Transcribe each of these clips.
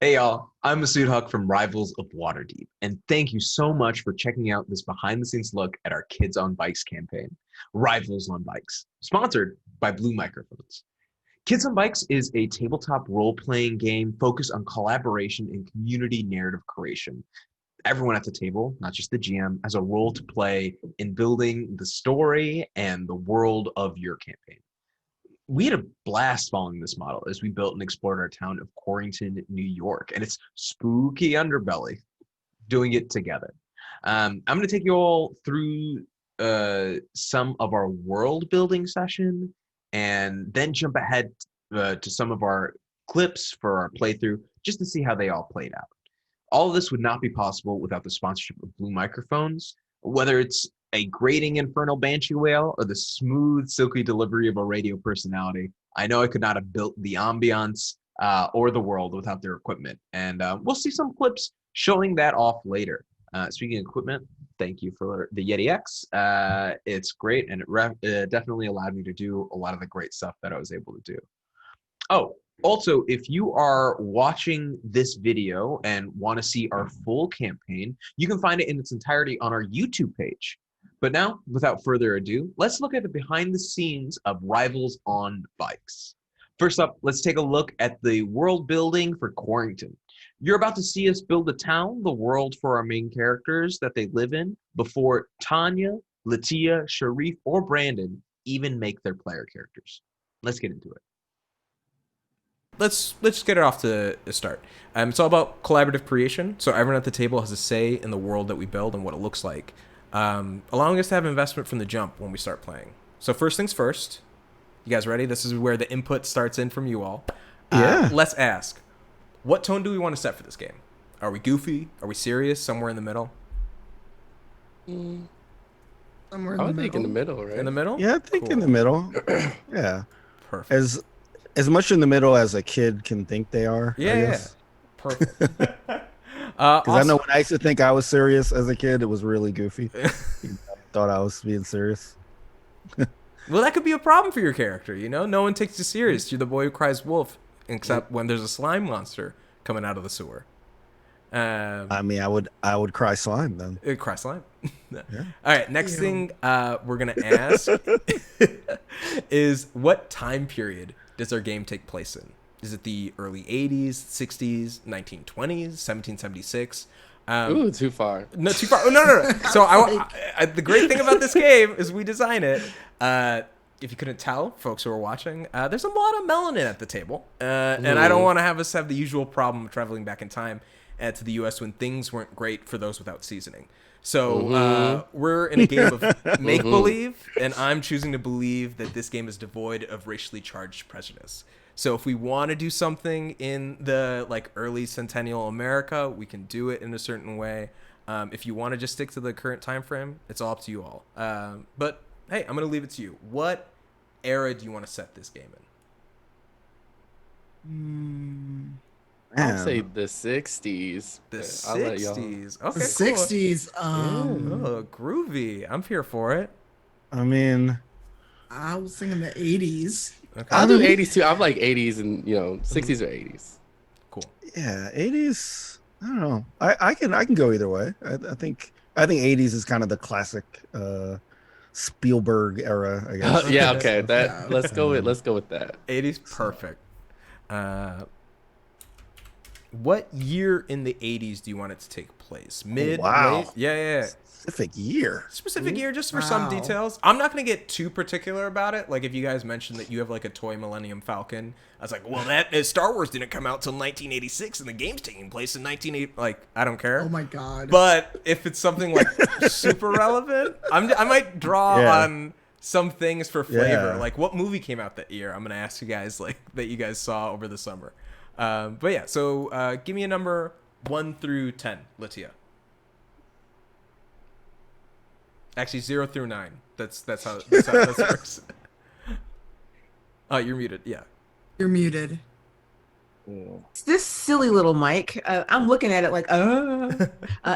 Hey y'all, I'm Masood Huck from Rivals of Waterdeep, and thank you so much for checking out this behind the scenes look at our Kids on Bikes campaign, Rivals on Bikes, sponsored by Blue Microphones. Kids on Bikes is a tabletop role playing game focused on collaboration and community narrative creation. Everyone at the table, not just the GM, has a role to play in building the story and the world of your campaign. We had a blast following this model as we built and explored our town of Corrington, New York, and its spooky underbelly, doing it together. I'm going to take you all through some of our world building session and then jump ahead to some of our clips for our playthrough just to see how they all played out. All of this would not be possible without the sponsorship of Blue Microphones, whether it's a grating infernal banshee wail or the smooth, silky delivery of a radio personality. I know I could not have built the ambiance or the world without their equipment. And we'll see some clips showing that off later. Speaking of equipment, thank you for the Yeti X. It's great, and it definitely allowed me to do a lot of the great stuff that I was able to do. Oh, also, if you are watching this video and want to see our full campaign, you can find it in its entirety on our YouTube page. But now, without further ado, let's look at the behind the scenes of Rivals on Bikes. First up, let's take a look at the world building for Corrington. You're about to see us build a town, the world for our main characters that they live in, before Tanya, Latia, Sharif, or Brandon even make their player characters. Let's get into it. Let's just get it off to a start. It's all about collaborative creation, so everyone at the table has a say in the world that we build and what it looks like, allowing us to have investment from the jump when we start playing. So first things first, you guys ready? This is where the input starts in from you all. Yeah. Let's ask, what tone do we want to set for this game? Are we goofy? Are we serious? Somewhere in the middle? Somewhere in I the would think in the middle. middle, right? In the middle? Yeah, I think in the middle. Yeah. Perfect. As much in the middle as a kid can think they are. Yeah, I yeah. guess. Perfect. Because I know when I used to think I was serious as a kid, it was really goofy. Thought I was being serious. Well, that could be a problem for your character, you know? No one takes you serious. You're the boy who cries wolf, except when there's a slime monster coming out of the sewer. I mean, I would cry slime then. Cry slime. Yeah. All right, next thing we're going to ask is what time period does our game take place in? Is it the early 80s, 60s, 1920s, 1776? Ooh, too far. No, too far. Oh, no. So the great thing about this game is we design it. If you couldn't tell, folks who are watching, there's a lot of melanin at the table. And I don't want to have us have the usual problem of traveling back in time to the U.S. when things weren't great for those without seasoning. So we're in a game of make-believe, and I'm choosing to believe that this game is devoid of racially charged prejudice. So if we want to do something in the early centennial America, we can do it in a certain way. If you want to just stick to the current time frame, it's all up to you all. But hey, I'm going to leave it to you. What era do you want to set this game in? I'd say the 60s. The I'll let y'all- 60s. Okay, The cool. 60s. Oh, groovy. I'm here for it. I mean, I was thinking the 80s. Okay. I'll do 80s too. I'm like 80s and 60s or 80s. Cool. yeah, 80s. I don't know. I can go either way. I think 80s is kind of the classic Spielberg era, I guess. Yeah, okay. Let's go with that. 80s, perfect. What year in the 80s do you want it to take place? Mid, wow. late? Yeah. Specific year. Specific year, just for some details. I'm not going to get too particular about it. Like, if you guys mentioned that you have, a toy Millennium Falcon, I was like, well, that Star Wars didn't come out till 1986, and the game's taking place in 1980. I don't care. Oh my god. But if it's something, super relevant, I might draw on some things for flavor. Yeah. Like, what movie came out that year? I'm going to ask you guys, that you guys saw over the summer. But yeah, so give me a number 1 through 10, Latia. Actually, 0 through 9. That's how this works. Oh, you're muted. Yeah. You're muted. It's this silly little mic. I'm looking at it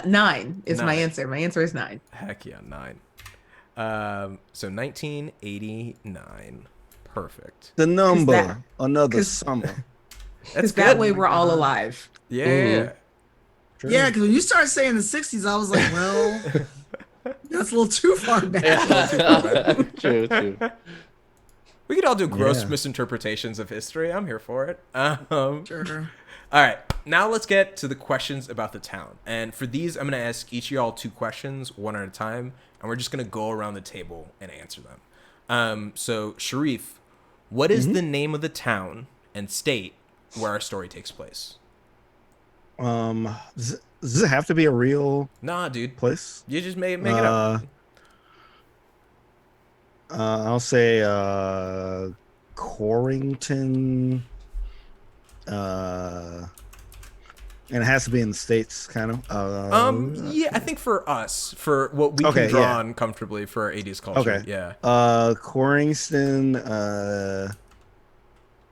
9 is my 9. answer. My answer is 9. Heck yeah, 9. So 1989. Perfect. The number. that- Another 'cause- summer. That's That good. way we're all alive. Yeah. True. Yeah, because when you started saying the 60s, I was like, well, that's a little too far back. True. We could all do gross Yeah. misinterpretations of history. I'm here for it. Sure. All right, now let's get to the questions about the town. And for these, I'm going to ask each of y'all 2 questions, one at a time, and we're just going to go around the table and answer them. So, Sharif, what is the name of the town and state where our story takes place? Does it have to be a real Nah, dude. place? You just make it up. I'll say Corrington. And it has to be in the States, kind of. Yeah, I think for us, for what we can draw on comfortably for our 80s culture. Okay. Yeah. Corringston,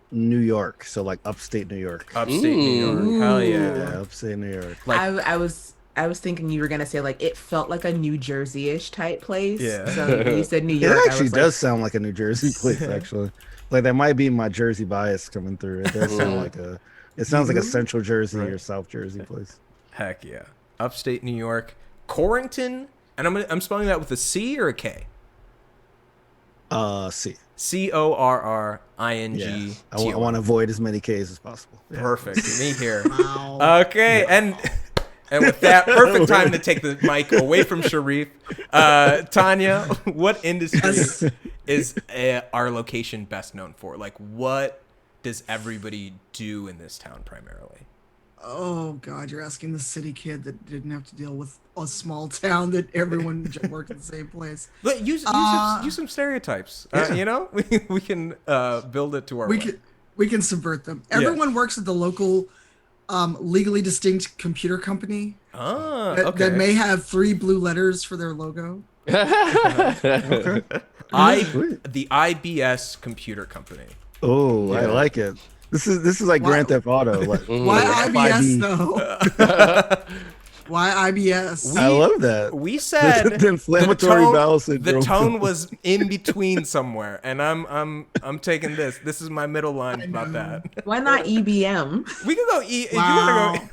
New York. So like upstate New York. Upstate New York. Hell yeah. Yeah, upstate New York. Like- I was thinking you were gonna say like it felt like a New Jersey-ish type place. Yeah. So when you said New It York, actually does sound like a New Jersey place, actually. Like that might be my Jersey bias coming through. It does sound like it sounds like a Central Jersey or South Jersey place. Heck yeah. Upstate New York. Corrington, and I'm spelling that with a C or a K? C. Corrington. Yeah. I want to avoid as many K's as possible. Yeah. Perfect. Me here. Wow. Okay, and with that, perfect time to take the mic away from Sharif. Tanya, what industry is our location best known for? Like, what does everybody do in this town primarily? Oh God, you're asking the city kid that didn't have to deal with a small town that everyone worked in the same place. But use some stereotypes. You know, we can build it to our way. We can subvert them. Everyone works at the local legally distinct computer company that may have 3 blue letters for their logo. Okay. The IBS Computer Company. Oh, I like it. This is like Grand Theft Auto. Like, Why IBS though? Why IBS? I love that. We said the inflammatory bowel the syndrome. tone was in between somewhere, and I'm taking this. This is my middle line about that. Why not EBM? We can go. If you Wow. want to go.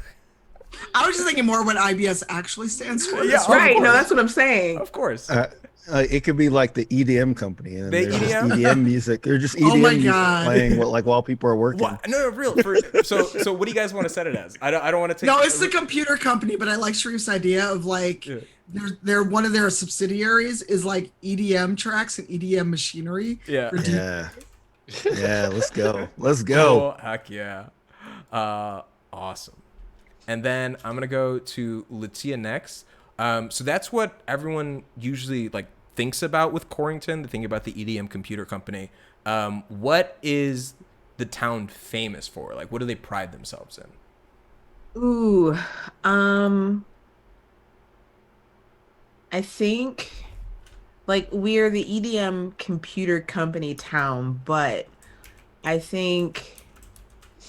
I was just thinking more what IBS actually stands for. Yeah, Right. No, that's what I'm saying. Of course. It could be like the EDM company, and The they're just EDM? EDM music. They're just EDM Oh my music God. playing while people are working. What? No, real. So what do you guys want to set it as? I don't want to take. No, it's the computer company, but I like Sharif's idea of like they're one of their subsidiaries is like EDM tracks and EDM machinery. Yeah. for Yeah, yeah. Let's go. Let's go. Oh, heck yeah. Awesome. And then I'm gonna go to Latia next. So that's what everyone usually like thinks about with Corrington. They think about the EDM computer company. What is the town famous for? Like, what do they pride themselves in? Ooh, I think like we're the EDM computer company town, but I think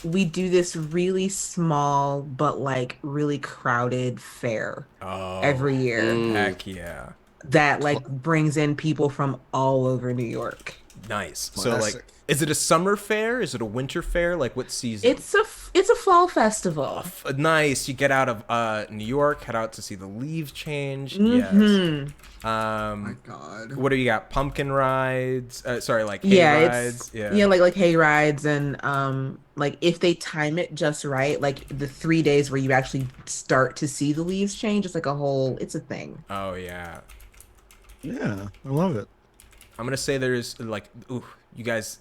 we do this really small but like really crowded fair every year Heck yeah. that like brings in people from all over New York. Nice. So Classic. like, is it a summer fair? Is it a winter fair? Like what season? It's a fall festival. Nice. You get out of New York, head out to see the leaves change. Mhm. Yes. Oh my God. What do you got? Pumpkin rides? Sorry, like hay Yeah, rides. it's like hay rides and like if they time it just right, like the 3 days where you actually start to see the leaves change, it's like it's a thing. Oh yeah. Yeah, I love it. I'm gonna say there's like, you guys.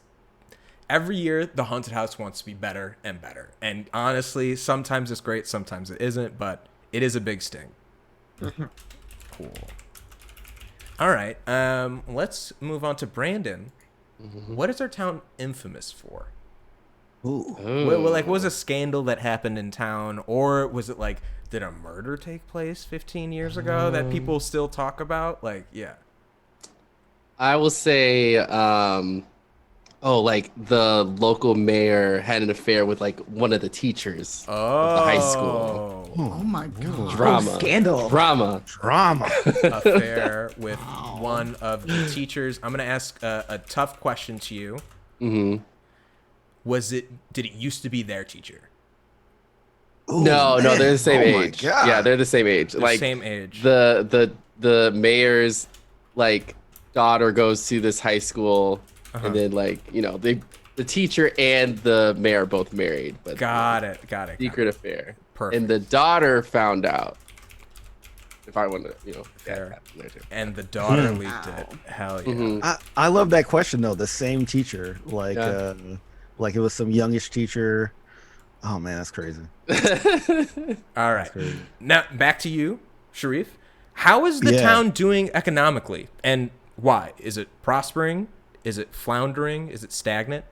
Every year, the haunted house wants to be better and better, and honestly, sometimes it's great, sometimes it isn't, but it is a big sting. Cool. All right, let's move on to Brandon. What is our town infamous for? Ooh. What was a scandal that happened in town, or was it like, did a murder take place 15 years ago that people still talk about? Like, yeah. I will say, like the local mayor had an affair with like one of the teachers of the high school. Oh my God. Drama. Scandal. Drama. Drama. Affair with one of the teachers. I'm gonna ask a tough question to you. Mm-hmm. Did it used to be their teacher? Ooh, No, man. they're the same Oh my age. God. Yeah, they're the same age. They're Like same age. the mayor's like daughter goes to this high school, and then like the teacher and the mayor are both married, but Got it. secret affair. Perfect. And the daughter found out. If I want to, Fair. there too. And the daughter leaked it. Hell yeah. Mhm. I love that question though. The same teacher, like it was some youngish teacher. Oh man, that's crazy. All right. Now back to you, Sharif. How is the town doing economically, and why? Is it prospering? Is it floundering? Is it stagnant?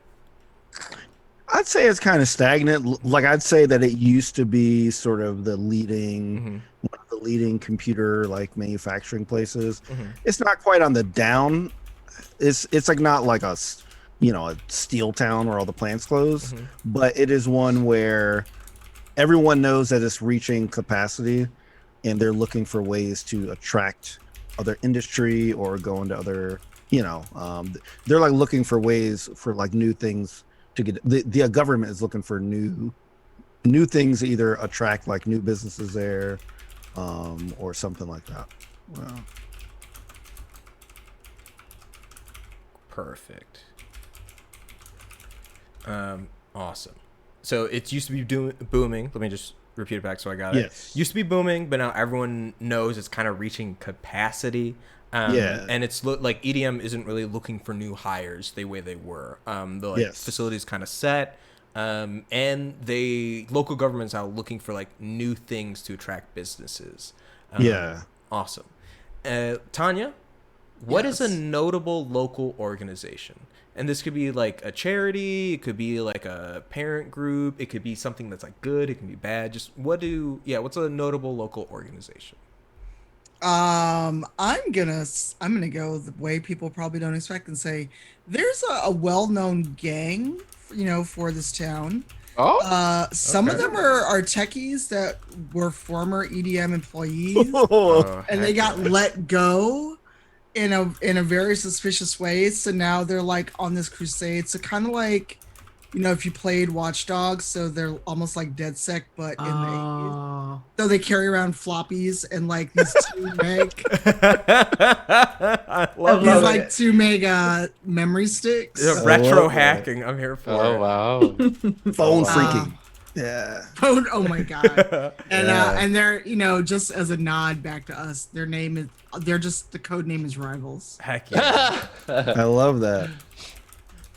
I'd say it's kind of stagnant. Like I'd say that it used to be sort of the leading, one of the leading computer like manufacturing places. It's not quite on the down. It's like not like a steel town where all the plants close, but it is one where everyone knows that it's reaching capacity, and they're looking for ways to attract other industry or go into other. They're like looking for ways for like new things to get. The government is looking for new things to either attract like new businesses there, or something like that. Wow. Perfect. Awesome. So it used to be booming. Let me just repeat it back so I got it. Yes. Used to be booming, but now everyone knows it's kind of reaching capacity. And it's like EDM isn't really looking for new hires the way they were. The facility's kind of set. And local governments are looking for like new things to attract businesses. Awesome. Tanya, what is a notable local organization? And this could be like a charity, it could be like a parent group, it could be something that's like good, it can be bad. Just what's a notable local organization? I'm gonna go the way people probably don't expect and say there's a well-known gang, for this town. Some of them are techies that were former EDM employees, and they got let go in a very suspicious way. So now they're like on this crusade. So kind of like, if you played Watch Dogs, so they're almost like DedSec, but in the 80s. So they carry around floppies and like these 2 meg. I love these like 2 meg memory sticks. Retro hacking. I'm here for it. Oh wow. Phone freaking. Yeah. Phone. Oh my god. And they're just as a nod back to us, the code name is Rivals. Heck yeah. I love that.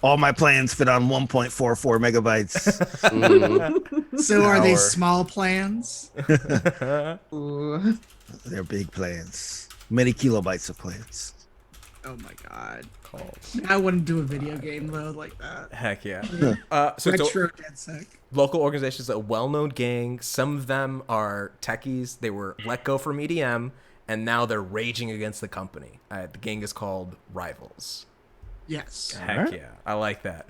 All my plans fit on 1.44 megabytes. So are they small plans? They're big plans. Many kilobytes of plans. Oh my god. I wouldn't do a video game though like that. Heck yeah. So Retro DedSec. Local organizations, a well-known gang. Some of them are techies. They were let go from EDM, and now they're raging against the company. The gang is called Rivals. Yes. Heck yeah. I like that.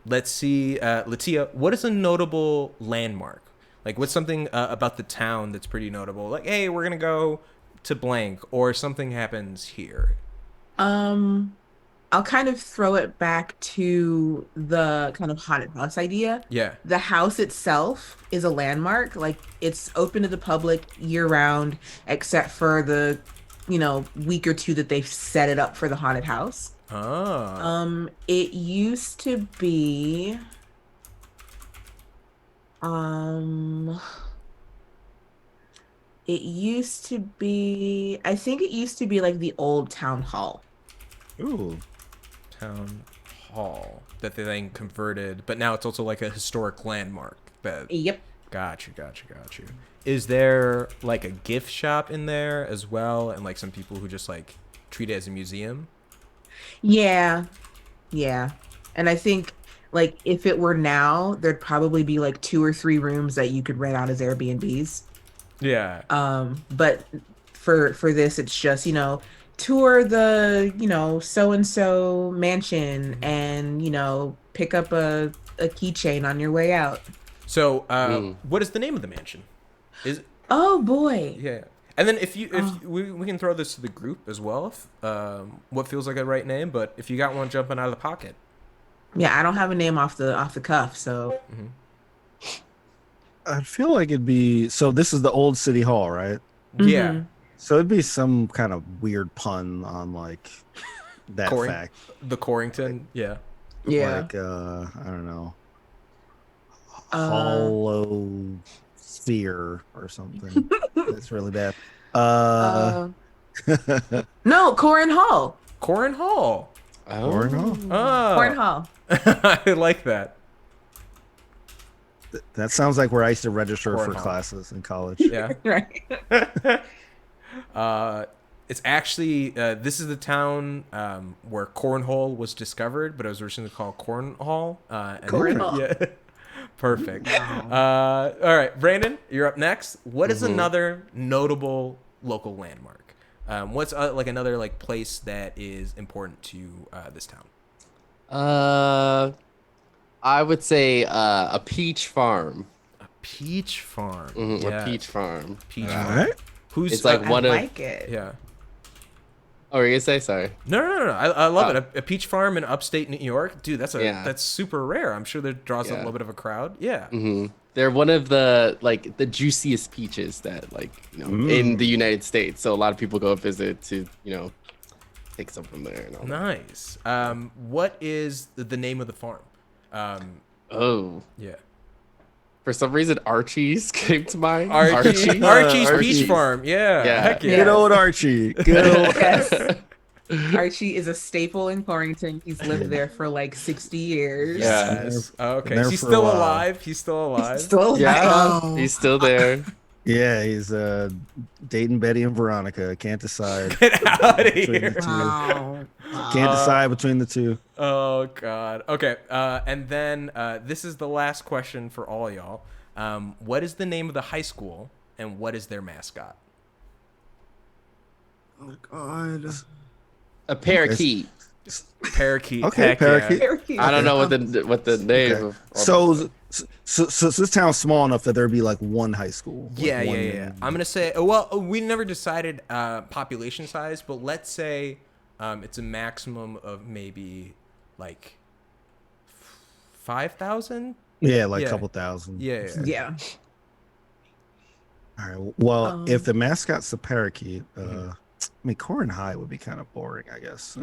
Let's see. Latia, what is a notable landmark? Like, what's something about the town that's pretty notable? Like, hey, we're going to go to blank, or something happens here. I'll kind of throw it back to the kind of haunted house idea. Yeah. The house itself is a landmark. Like, it's open to the public year round, except for the, week or two that they've set it up for the haunted house. Oh. It used to be, I think it used to be like the old town hall. Ooh. Town hall that they then converted, but now it's also like a historic landmark. Yep. Got you. Is there like a gift shop in there as well, and like some people who just like treat it as a museum? Yeah. And I think like if it were now, there'd probably be like 2 or 3 rooms that you could rent out as Airbnbs. Yeah. But for this, it's just, tour the, so-and-so mansion and, pick up a keychain on your way out. So, what is the name of the mansion? Oh boy. Yeah. And then if we can throw this to the group as well, what feels like a right name, but if you got one jumping out of the pocket. Yeah, I don't have a name off the cuff, so. I feel like it'd be so. This is the old city hall, right? Yeah. Mhm. So it'd be some kind of weird pun on like that Coring- fact, The Corrington. Yeah. Yeah. like I don't know, Uh, hollow sphere or something. That's really bad. Uh, uh, no, Corin Hall. Corin Hall. Corn Hall. Corin Oh. Hall. I like that. That sounds like where I used to register Corn for Hall. classes in college. Yeah. Right. It's actually this is the town where cornhole was discovered, but it was originally called Cornhall. Cornhole. Yeah. Perfect. All right, Brandon, you're up next. What is another notable local landmark? What's like another like place that is important to this town? I would say a peach farm. A peach farm. A peach farm. Peach All farm. right. Who's It's like I one of. like it. yeah. Oh, were you gonna say sorry? No. I love it. A peach farm in upstate New York, dude. That's super rare. I'm sure that draws a Yeah. little bit of a crowd. Yeah. They're one of the like the juiciest peaches that like in the United States. So a lot of people go visit to take some from there. And all that. Nice. What is the name of the farm? Oh, Yeah. for some reason Archie's came to mind. Archie's Archie's. Peach Farm. Yeah. Yeah. Heck yeah. Good old Archie. Good old. Yes. Archie is a staple in Corrington. He's lived there for like 60 years. Yeah. Yes. Okay. Been there He's for a still while. alive. He's still alive. Still alive. Yeah, Wow. he's still there. Yeah, he's dating Betty and Veronica. Can't decide. Get out of between here. the two. Wow. Can't decide between the two. Oh God. Okay. And then this is the last question for all y'all. What is the name of the high school and what is their mascot? Oh God. A parakeet. Parakeet. Okay, Heck yeah. parakeet. Parakeet. I don't know what the name Okay. of. So this town's small enough that there'd be like one high school. Like Yeah. one- I'm gonna say. Well, we never decided population size, but let's say it's a maximum of maybe like 5,000. Yeah, like Yeah. a couple thousand. Yeah. Yeah. All right. Well, if the mascot's the parakeet, I mean, Corin High would be kind of boring, I guess.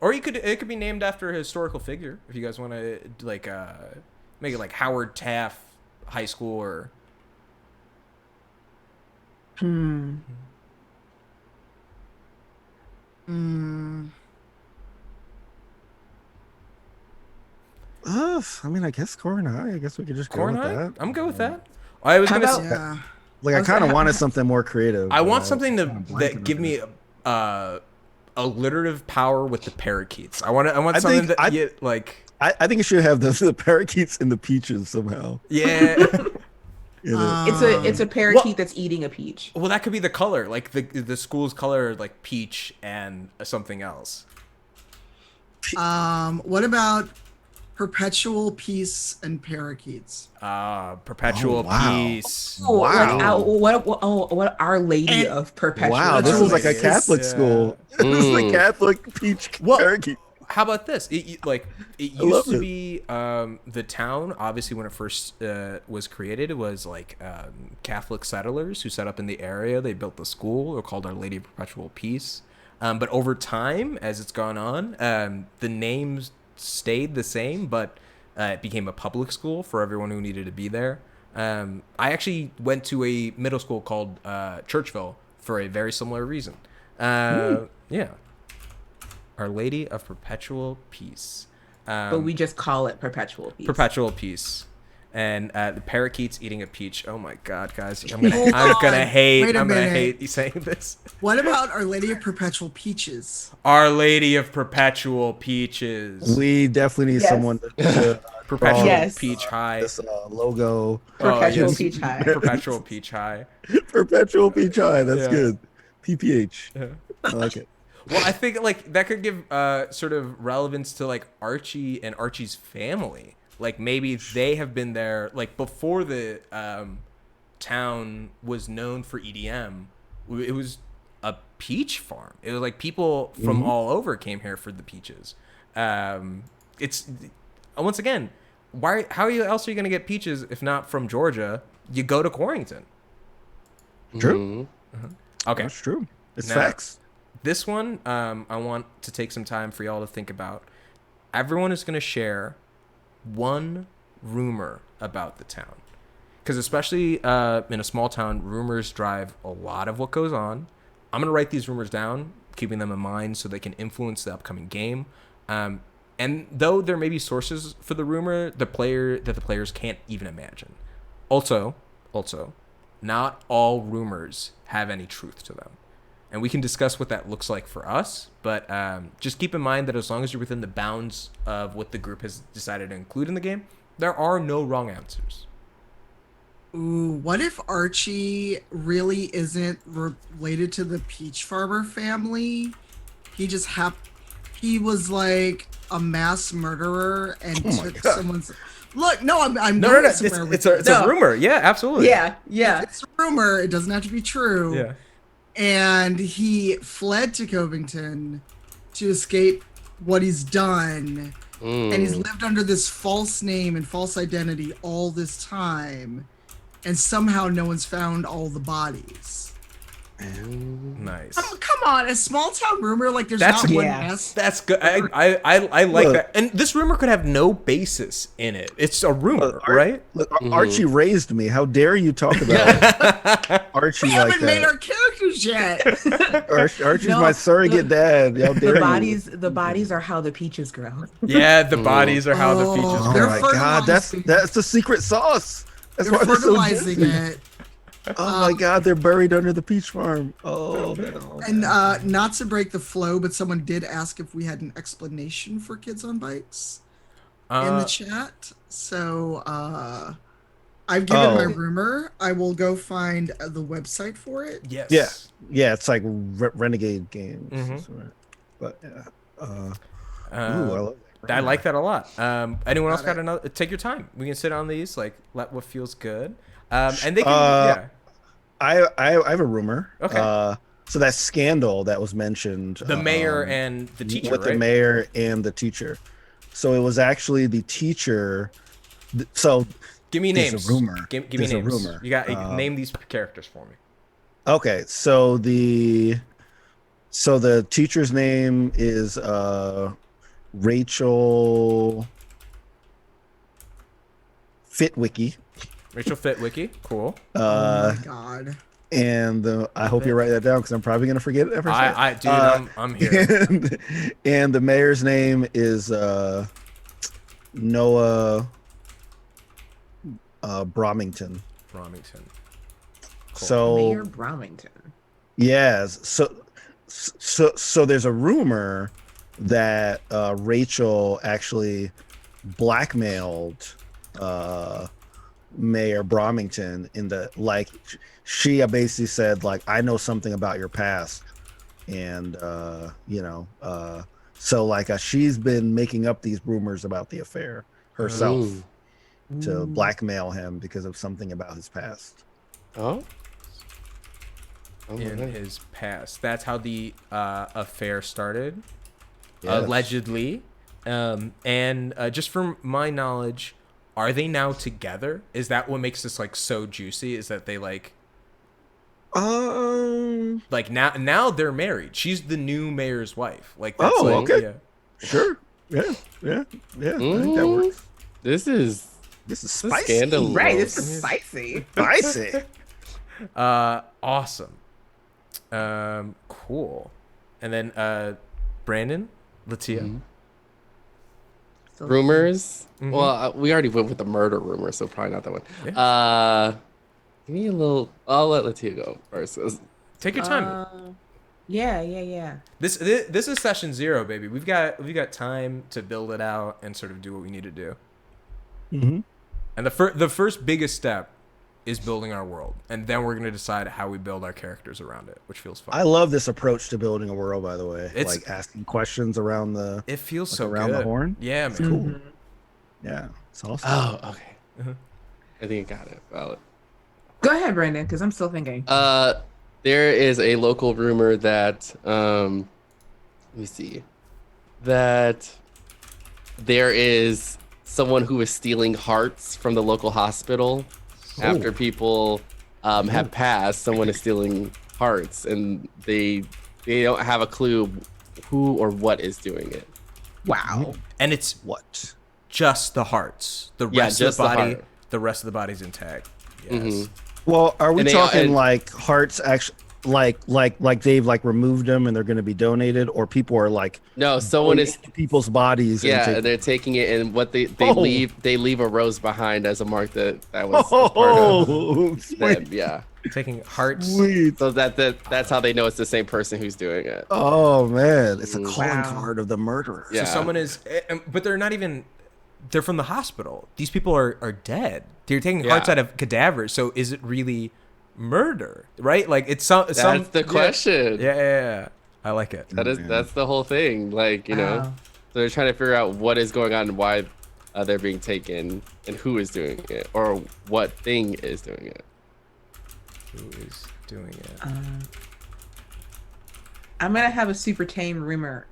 Or it could be named after a historical figure if you guys want to like make it like Howard Taft High School or. I mean, I guess Corin High. I guess we could just go Corn with High? that. I'm good with that. I was How gonna. about- Yeah. Like, I kind of wanted something more creative. I want but something kinda that blanking give on me it. alliterative power with the parakeets. I want I something think that you like. I think it should have the parakeets and the peaches somehow. Yeah. You know? It's a parakeet that's eating a peach. Well, that could be the color, like the school's color, like peach and something else. What about perpetual peace and parakeets? Perpetual Oh, wow. peace. Oh, Wow. What Our Lady of Perpetual. Wow, this is like a Yes, Catholic yeah. school. This is the Catholic peach Well, parakeet. How about this? It love used to it. be the town. Obviously, when it first was created, it was like Catholic settlers who set up in the area. They built the school. They're called Our Lady of Perpetual Peace. But over time, as it's gone on, the names stayed the same, but it became a public school for everyone who needed to be there. I actually went to a middle school called Churchville for a very similar reason. Yeah. Our Lady of Perpetual Peace. But we just call it Perpetual Peace. Perpetual Peace. And the parakeet's eating a peach. Oh my God, guys! I'm Hold gonna on. hate. Wait a I'm gonna minute. hate you saying this. What about Our Lady of Perpetual Peaches? Our Lady of Perpetual Peaches. We definitely need Yes. someone to Perpetual Yes. Peach High. this logo. Perpetual yes. Peach High. Perpetual Peach High. Perpetual peach high. That's Yeah. good. PPH. Yeah. I like it. Well, I think like that could give sort of relevance to like Archie and Archie's family. Like maybe they have been there like before the town was known for EDM. It was a peach farm. It was like people from all over came here for the peaches. It's once again why? How else are you gonna get peaches if not from Georgia? You go to Quarrington. True. Okay, That's true. It's Now- facts. this one I want to take some time for y'all to think about. Everyone is gonna share one rumor about the town, because especially in a small town, rumors drive a lot of what goes on. I'm gonna write these rumors down, keeping them in mind so they can influence the upcoming game. And though there may be sources for the rumor, the players can't even imagine. Also, not all rumors have any truth to them, and we can discuss what that looks like for us. But just keep in mind that as long as you're within the bounds of what the group has decided to include in the game, there are no wrong answers. Ooh, what if Archie really isn't related to the Peach Farmer family? He was like a mass murderer and took someone's. Look, no, I'm No. going somewhere with It's a rumor. Yeah, absolutely. Yeah. It's a rumor. It doesn't have to be true. Yeah. And he fled to Covington to escape what he's done. And he's lived under this false name and false identity all this time. And somehow no one's found all the bodies. Nice. Oh, come on, a small town rumor like there's That's not one yeah. S. That's good. I like Look. that. And this rumor could have no basis in it. It's a rumor, right? Look, Archie raised me. How dare you talk about Archie We like haven't made that? our characters yet. Archie's No, my surrogate dad. How dare The bodies are how the peaches grow. Yeah, the bodies are how the features you? Oh They're my god, that's fertilizing. the secret sauce. That's They're why they're so fertilizing juicy. it. Oh my god, they're buried under the peach farm. Oh no. And not to break the flow, but someone did ask if we had an explanation for Kids on Bikes in the chat. So I've given my rumor. I will go find the website for it. Yes. Yeah, it's like Renegade Games. Mhm. But yeah. Ooh, I Uh, love that. I like that a lot. Anyone else Got got it. another? Take your time. We can sit on these. Like, let what feels good. And they can. Yeah. I have a rumor. Okay. So that scandal that was mentioned. The mayor and the teacher, with right? the mayor and the teacher. So it was actually the teacher. So Give me there's names. a rumor. Give me There's a names. rumor. You got name these characters for me. Okay, so the teacher's name is Rachel Fitwicky. Rachel Fitwicky. Cool. Oh my god. And I hope you write that down because I'm probably gonna forget it every Dude, I'm here. and the mayor's name is Noah Bromington. Bromington. So Mayor Bromington. yes, so there's a rumor that Rachel actually blackmailed Mayor Bromington in the she basically said like, I know something about your past, and so like she's been making up these rumors about the affair herself to blackmail him because of something about his past. In his past. That's how the affair started, Yes. allegedly. And just from my knowledge, are they now together? Is that what makes this like so juicy? Is that they like now they're married? She's the new mayor's wife. Like that's okay. Yeah. Sure. Yeah. I think that works. This is Spicy. scandalous. Right, this is spicy. Spicy. Awesome. Cool. And then Brandon, Latia. Rumors. Well, we already went with the murder rumor, so probably not that one. Give me a little. I'll let Latia go first. Take your time. Yeah. This is session 0, baby. We've got time to build it out and sort of do what we need to do. Mm-hmm. And the first biggest step is building our world, and then we're gonna decide how we build our characters around it, which feels fun. I love this approach to building a world. By the way, It's- like asking questions around the. It feels so around good. the horn. Yeah, It's man. cool. Yeah, it's awesome. Oh, okay. I think I got it. Valid. Go ahead, Brandon, because I'm still thinking. There is a local rumor that let me see, that there is someone who was stealing hearts from the local hospital. After people have passed, someone is stealing hearts, and they don't have a clue who or what is doing it. Wow. And it's What? just the hearts. The Yeah, rest of just the the body, heart. the rest of the body's intact. Yes. Mhm. Well, are we And they- talking and- like hearts actually like they've like removed them and they're going to be donated, or people are like No, someone going is. into people's bodies? Yeah, and they're taking it, and what they Oh. leave a rose behind as a mark that was a part of Oh, them. sweet, Yeah, Taking hearts. sweet. so that's how they know it's the same person who's doing it. Oh man, it's a calling Wow. card of the murderer. Yeah. So someone is, but they're not even. They're from the hospital. These people are dead. They're taking hearts Yeah. out of cadavers. So is it really murder? Right? Like it's some. That's the question. Yeah. I like it. That's the whole thing. Like, you know, Wow. so they're trying to figure out what is going on and why they're being taken and who is doing it or what thing is doing it. Who is doing it? I'm gonna have a super tame rumor.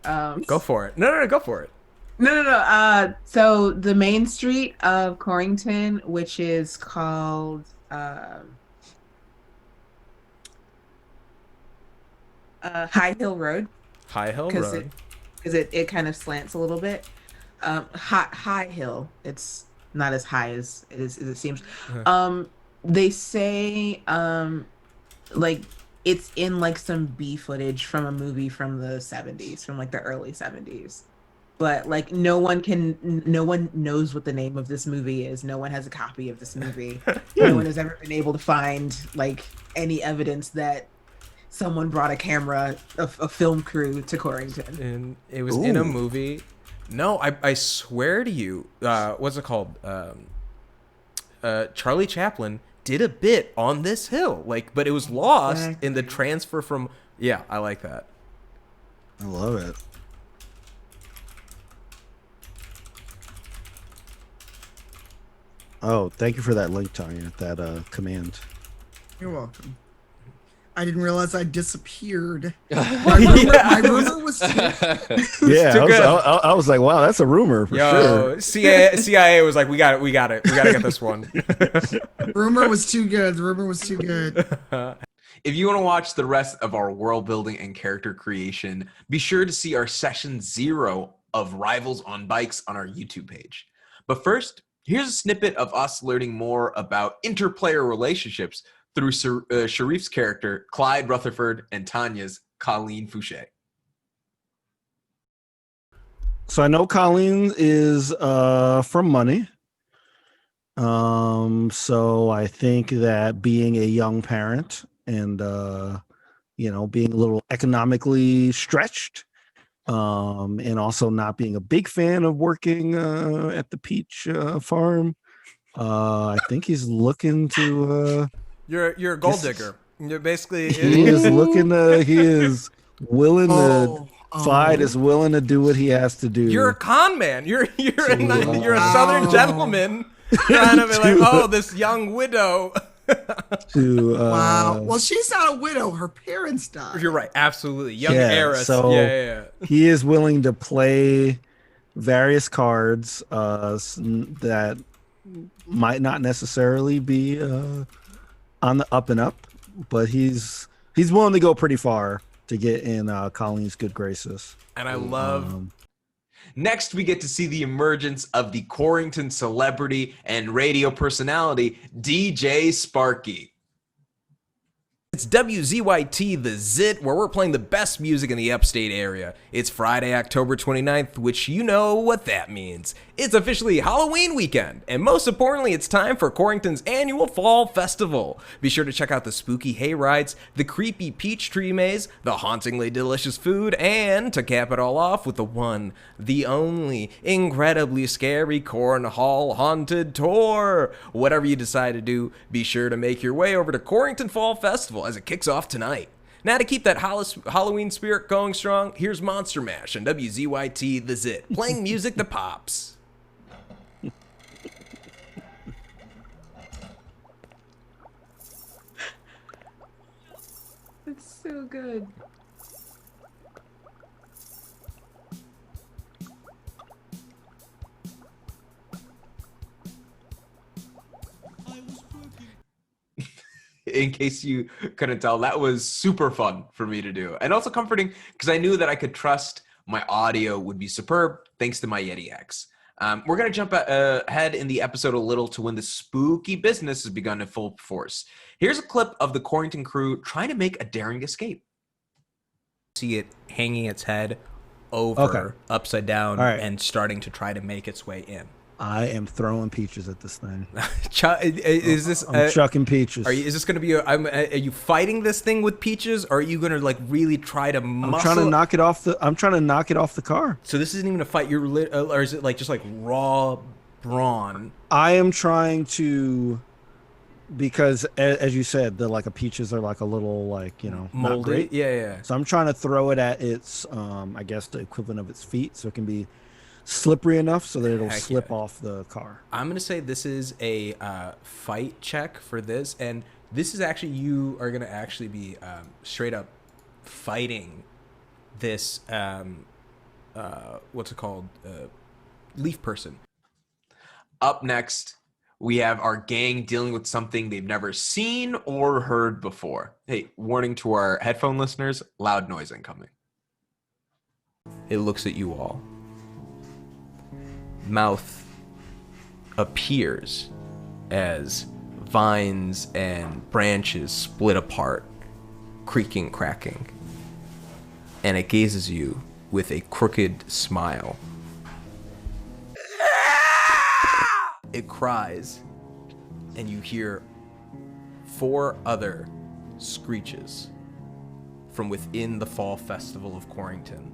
Go for it. No, go for it. No. So the main street of Corrington, which is called High Hill Road, High Hill because Road. it kind of slants a little bit. High Hill. It's not as high as it seems. They say like it's in like some B footage from a movie from the 70s, from like the early 70s. But like no one knows what the name of this movie is. No one has a copy of this movie. No one has ever been able to find like any evidence that someone brought a camera, a film crew to Corrington. And it was in a Ooh. movie. No, I swear to you, what's it called? Charlie Chaplin did a bit on this hill, like, but it was lost in the transfer from. Yeah, I like that. I love it. Oh, thank you for that link, Tanya. That command. You're welcome. I didn't realize I disappeared. Yeah. My rumor was too, Yeah, too good. I was like, wow, that's a rumor for Yo, sure. CIA was like, we got it. We gotta get this one. rumor was too good. The rumor was too good. If you want to watch the rest of our world building and character creation, be sure to see our session 0 of Rivals on Bikes on our YouTube page. But first, here's a snippet of us learning more about interplayer relationships through Sharif's character, Clyde Rutherford, and Tanya's Colleen Fouché. So I know Colleen is from money. So I think that being a young parent and being a little economically stretched, and also not being a big fan of working at the peach farm, I think he's looking to You're a gold digger. You're basically. he is looking to he is willing to Clyde is willing to do what he has to do. You're a con man. You're a Wow. Southern gentleman trying to be like, oh, this young widow. Wow. Well, she's not a widow. Her parents died. You're right. Absolutely. Young Yeah, heiress. so- Yeah. He is willing to play various cards that might not necessarily be on the up and up, but he's willing to go pretty far to get in Colleen's good graces. And I love. Next, we get to see the emergence of the Corrington celebrity and radio personality, DJ Sparky. It's WZYT The Zit, where we're playing the best music in the upstate area. It's Friday, October 29th, which you know what that means. It's officially Halloween weekend, and most importantly, it's time for Corrington's annual Fall Festival. Be sure to check out the spooky hay rides, the creepy peach tree maze, the hauntingly delicious food, and to cap it all off with the one, the only, incredibly scary Cornhall Haunted Tour. Whatever you decide to do, be sure to make your way over to Corrington Fall Festival as it kicks off tonight. Now, to keep that Halloween spirit going strong, here's Monster Mash and WZYT The Zit, playing music that pops. It's so good. in case you couldn't tell, that was super fun for me to do. And also comforting because I knew that I could trust my audio would be superb thanks to my Yeti X. We're going to jump ahead in the episode a little to when the spooky business has begun in full force. Here's a clip of the Corrington crew trying to make a daring escape. See it hanging its head over, upside down, and starting to try to make its way in. I am throwing peaches at this thing. Is this? I'm chucking peaches. Is this going to be? Are you fighting this thing with peaches, or are you going to like really try to muscle? I'm trying to knock it off the car. So this isn't even a fight. Or is it like just like raw brawn? I am trying to, because as you said, the like peaches are like a little like moldy. Yeah. So I'm trying to throw it at its, I guess the equivalent of its feet, so it can be slippery enough so that it'll slip off the car. I'm gonna say this is a fight check for this, and this is actually, you are gonna actually be straight up fighting this what's it called, leaf person. Up next, we have our gang dealing with something they've never seen or heard before. Hey, warning to our headphone listeners, loud noise incoming. It looks at you all. Mouth appears as vines and branches split apart, creaking, cracking, and it gazes you with a crooked smile. It cries, and you hear 4 other screeches from within the Fall Festival of Corrington.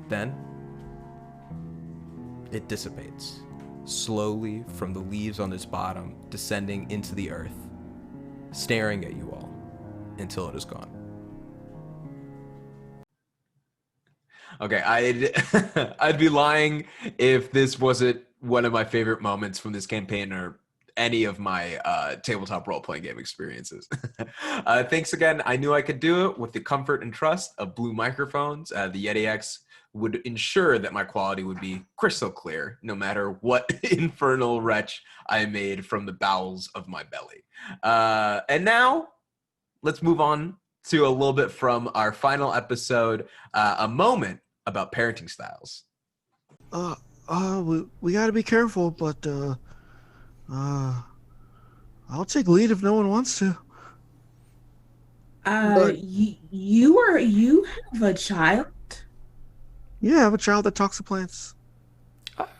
Then it dissipates, slowly from the leaves on its bottom, descending into the earth, staring at you all until it is gone. Okay, I'd be lying if this wasn't one of my favorite moments from this campaign or any of my tabletop role-playing game experiences. Thanks again. I knew I could do it with the comfort and trust of Blue microphones. The Yeti X would ensure that my quality would be crystal clear, no matter what infernal wretch I made from the bowels of my belly. And now, let's move on to a little bit from our final episode, a moment about parenting styles. We got to be careful, but I'll take lead if no one wants to. You have a child? Yeah, I have a child that talks to plants.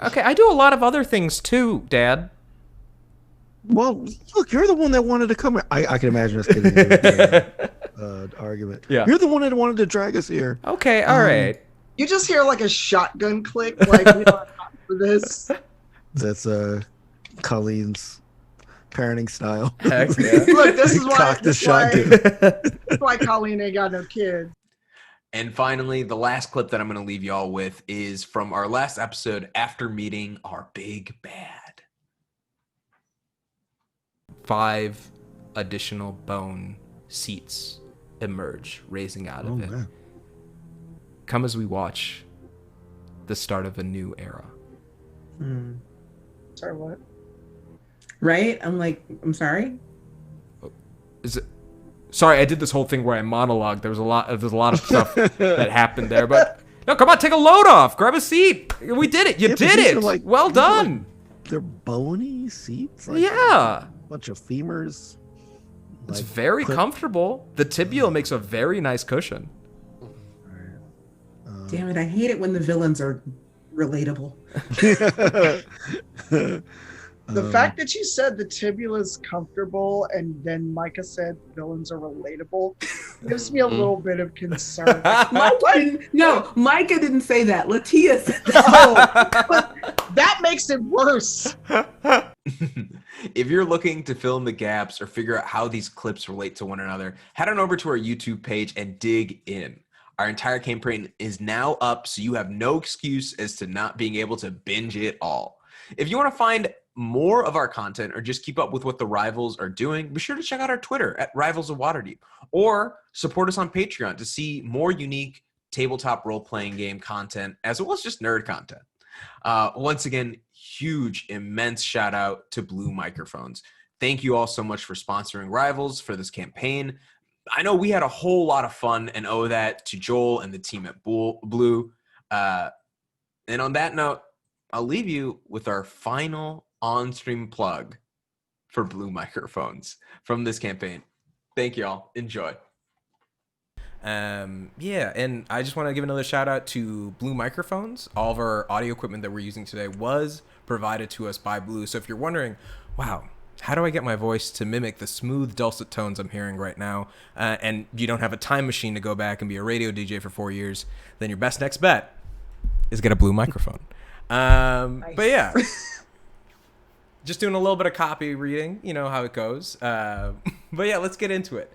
Okay, I do a lot of other things too, Dad. Well, look, you're the one that wanted to come here. I can imagine us getting into argument. Yeah. You're the one that wanted to drag us here. Okay, all right. You just hear like a shotgun click, like we don't have time for this. That's Colleen's parenting style. Heck yeah. Look, this is why. Cock the shotgun. That's why Colleen ain't got no kids. And finally, the last clip that I'm going to leave y'all with is from our last episode after meeting our big bad. 5 additional bone seats emerge, raising out of it. Man. Come as we watch the start of a new era. Sorry, what? Right? I'm sorry. Is it? Sorry, I did this whole thing where I monologued. There's a lot of stuff that happened there, but no, come on, take a load off, grab a seat. We did it. You did it. Like, well done. They're bony seats. Like, yeah. A bunch of femurs. It's very comfortable. The tibial makes a very nice cushion. Damn it, I hate it when the villains are relatable. The fact that you said the tibia is comfortable and then Micah said villains are relatable gives me a little bit of concern. Micah didn't say that. Latia said that. Oh, but that makes it worse. If you're looking to fill in the gaps or figure out how these clips relate to one another, head on over to our YouTube page and dig in. Our entire campaign is now up, so you have no excuse as to not being able to binge it all. If you want to find more of our content or just keep up with what the Rivals are doing, be sure to check out our Twitter at Rivals of Waterdeep, or support us on Patreon to see more unique tabletop role-playing game content, as well as just nerd content. Once again, huge, immense shout out to Blue Microphones. Thank you all so much for sponsoring Rivals for this campaign. I know we had a whole lot of fun and owe that to Joel and the team at Blue. And on that note, I'll leave you with our final on-stream plug for Blue microphones from this campaign. Thank you all. Enjoy. Yeah, and I just want to give another shout out to Blue microphones. All of our audio equipment that we're using today was provided to us by Blue. So if you're wondering, wow, how do I get my voice to mimic the smooth, dulcet tones I'm hearing right now, and you don't have a time machine to go back and be a radio DJ for 4 years, then your best next bet is get a Blue microphone. Nice. But yeah, just doing a little bit of copy reading, you know how it goes. But yeah, let's get into it.